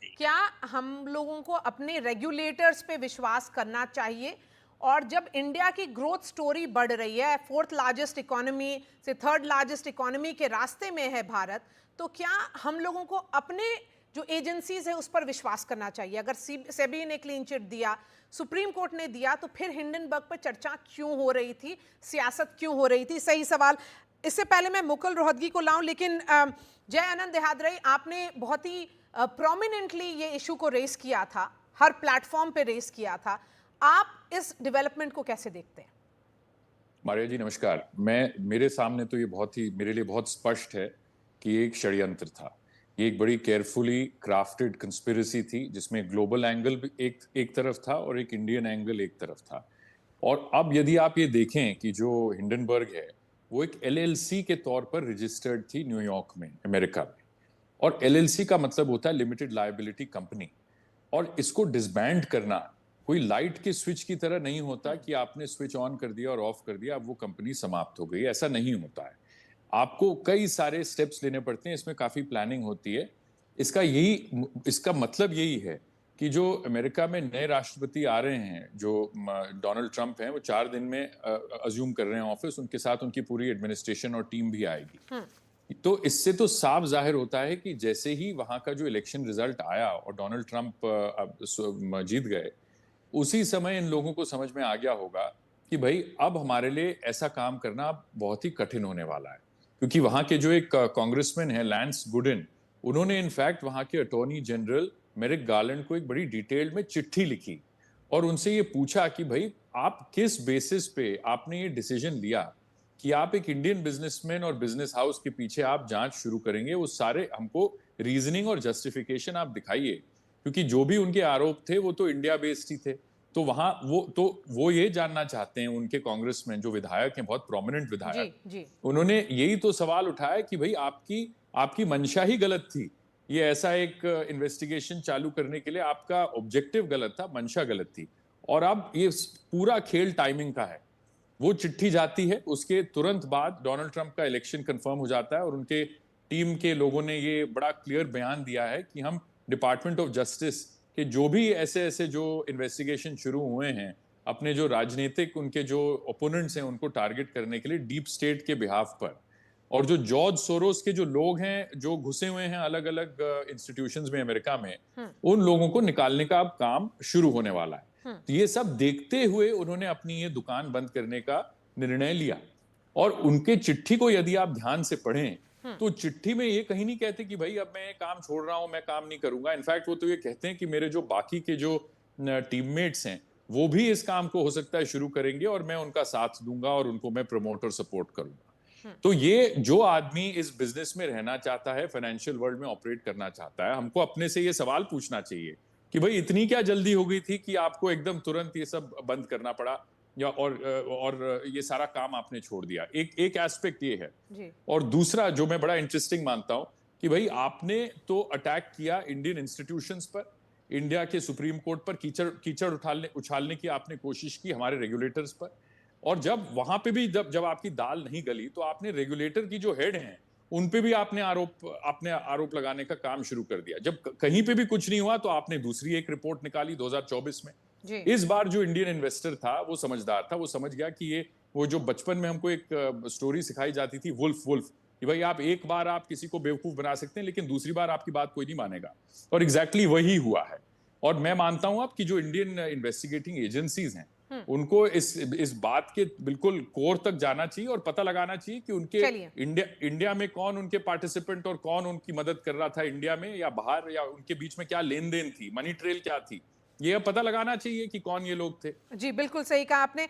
क्या हम लोगों को अपने रेगुलेटर्स पे विश्वास करना चाहिए? और जब इंडिया की ग्रोथ स्टोरी बढ़ रही है, फोर्थ लार्जेस्ट इकोनॉमी से थर्ड लार्जेस्ट इकोनॉमी के रास्ते में है भारत, तो क्या हम लोगों को अपने जो एजेंसीज है उस पर विश्वास करना चाहिए? अगर सेबी ने क्लीन चिट दिया, सुप्रीम कोर्ट ने दिया, तो फिर हिंडनबर्ग पर चर्चा क्यों हो रही थी, सियासत क्यों हो रही थी? सही सवाल। इससे पहले मैं मुकुल रोहतगी को लाऊं, लेकिन जय आनंद देहादरई, आपने बहुत ही प्रोमिनेंटली ये इशू को रेस किया था, हर प्लेटफॉर्म पे रेस किया था। आप इस डेवलपमेंट को कैसे देखते हैं? मारिया जी नमस्कार। मेरे सामने तो ये मेरे लिए बहुत स्पष्ट है कि ये एक षड्यंत्र था। ये एक बड़ी केयरफुली क्राफ्टेड कंस्पिरेसी थी जिसमें ग्लोबल एंगल भी एक तरफ था और एक इंडियन एंगल एक तरफ था। और अब यदि आप ये देखें कि जो हिंडनबर्ग है वो एक एलएलसी के तौर पर रजिस्टर्ड थी न्यूयॉर्क में, अमेरिका में। और एलएलसी का मतलब होता है लिमिटेड लायबिलिटी कंपनी। और इसको डिसबैंड करना कोई लाइट के स्विच की तरह नहीं होता कि आपने स्विच ऑन कर दिया और ऑफ कर दिया, अब वो कंपनी समाप्त हो गई। ऐसा नहीं होता है। आपको कई सारे स्टेप्स लेने पड़ते हैं, इसमें काफी प्लानिंग होती है। इसका मतलब यही है कि जो अमेरिका में नए राष्ट्रपति आ रहे हैं, जो डोनाल्ड ट्रंप हैं, वो 4 दिन में अज्यूम कर रहे हैं ऑफिस। उनके साथ उनकी पूरी एडमिनिस्ट्रेशन और टीम भी आएगी। तो इससे तो साफ जाहिर होता है कि जैसे ही वहां का जो इलेक्शन रिजल्ट आया और डोनाल्ड ट्रंप जीत गए, उसी समय इन लोगों को समझ में आ गया होगा कि भाई अब हमारे लिए ऐसा काम करना बहुत ही कठिन होने वाला है। क्योंकि वहां के जो एक कांग्रेसमैन है लैंस गुडिन, उन्होंने इनफैक्ट वहां के अटॉर्नी जनरल मेरिक गार्लैंड को एक बड़ी डिटेल में चिट्ठी लिखी और उनसे ये पूछा कि भाई आप किस बेसिस पे आपने ये डिसीजन लिया कि आप एक इंडियन बिजनेसमैन और बिजनेस हाउस के पीछे आप जांच शुरू करेंगे। वो सारे हमको रीजनिंग और जस्टिफिकेशन आप दिखाइए, क्योंकि जो भी उनके आरोप थे वो तो इंडिया बेस्ड ही थे। तो वहां वो ये जानना चाहते हैं, उनके कांग्रेसमैन जो विधायक हैं, बहुत प्रोमिनेंट जी विधायक, जी। उन्होंने यही तो सवाल उठाया कि भाई आपकी आपकी मंशा ही गलत थी। ये ऐसा एक इन्वेस्टिगेशन चालू करने के लिए आपका ऑब्जेक्टिव गलत था, मंशा गलत थी। और अब ये पूरा खेल टाइमिंग का है। वो चिट्ठी जाती है, उसके तुरंत बाद डोनाल्ड ट्रंप का इलेक्शन कंफर्म हो जाता है और उनके टीम के लोगों ने ये बड़ा क्लियर बयान दिया है कि हम डिपार्टमेंट ऑफ जस्टिस के जो भी ऐसे ऐसे जो इन्वेस्टिगेशन शुरू हुए हैं, अपने जो राजनीतिक उनके जो ओपोनेंट्स हैं उनको टारगेट करने के लिए डीप स्टेट के बिहाफ पर, और जो जॉर्ज सोरोस के जो लोग हैं जो घुसे हुए हैं अलग अलग इंस्टीट्यूशंस में अमेरिका में, उन लोगों को निकालने का अब काम शुरू होने वाला है। तो ये सब देखते हुए उन्होंने अपनी ये दुकान बंद करने का निर्णय लिया। और उनके चिट्ठी को यदि आप ध्यान से पढ़ें तो चिट्ठी में ये कहीं नहीं कहते कि भाई अब मैं काम छोड़ रहा हूं, मैं काम नहीं करूंगा। इनफैक्ट वो तो ये कहते हैं कि मेरे जो बाकी के जो टीममेट्स हैं वो भी इस काम को हो सकता है शुरू करेंगे और मैं उनका साथ दूंगा और उनको मैं प्रमोट और सपोर्ट करूंगा। तो ये जो आदमी इस बिजनेस में रहना चाहता है, फाइनेंशियल वर्ल्ड में ऑपरेट करना चाहता है, हमको अपने से ये सवाल पूछना चाहिए कि भाई इतनी क्या जल्दी हो गई थी कि आपको एकदम तुरंत ये सब बंद करना पड़ा, या और ये सारा काम आपने छोड़ दिया। एक एक एस्पेक्ट ये है। जी और दूसरा जो मैं बड़ा इंटरेस्टिंग मानता हूं कि भाई आपने तो अटैक किया इंडियन इंस्टीट्यूशंस पर, इंडिया के सुप्रीम कोर्ट पर कीचड़ कीचड़ उछालने की आपने कोशिश की, हमारे रेगुलेटर्स पर। और जब वहां पे भी जब जब आपकी दाल नहीं गली तो आपने रेगुलेटर की जो हेड हैं उन पे भी आपने आरोप लगाने का काम शुरू कर दिया। जब कहीं पे भी कुछ नहीं हुआ तो आपने दूसरी एक रिपोर्ट निकाली 2024 में। जी। इस बार जो इंडियन इन्वेस्टर था वो समझदार था, वो समझ गया कि ये वो जो बचपन में हमको एक स्टोरी सिखाई जाती थी, वुल्फ वुल्फ, कि भाई आप एक बार आप किसी को बेवकूफ बना सकते हैं लेकिन दूसरी बार आपकी बात कोई नहीं मानेगा। और एग्जैक्टली वही हुआ है। और मैं मानता हूं अब कि जो इंडियन इन्वेस्टिगेटिंग एजेंसीज हैं उनको इस बात के बिल्कुल कोर तक जाना चाहिए और पता लगाना चाहिए कि उनके चलिए। इंडिया में कौन उनके पार्टिसिपेंट और कौन उनकी मदद कर रहा था, इंडिया में या बाहर, या उनके बीच में क्या लेन देन थी, मनी ट्रेल क्या थी। ये पता लगाना चाहिए कि कौन ये लोग थे। जी बिल्कुल सही कहा आपने।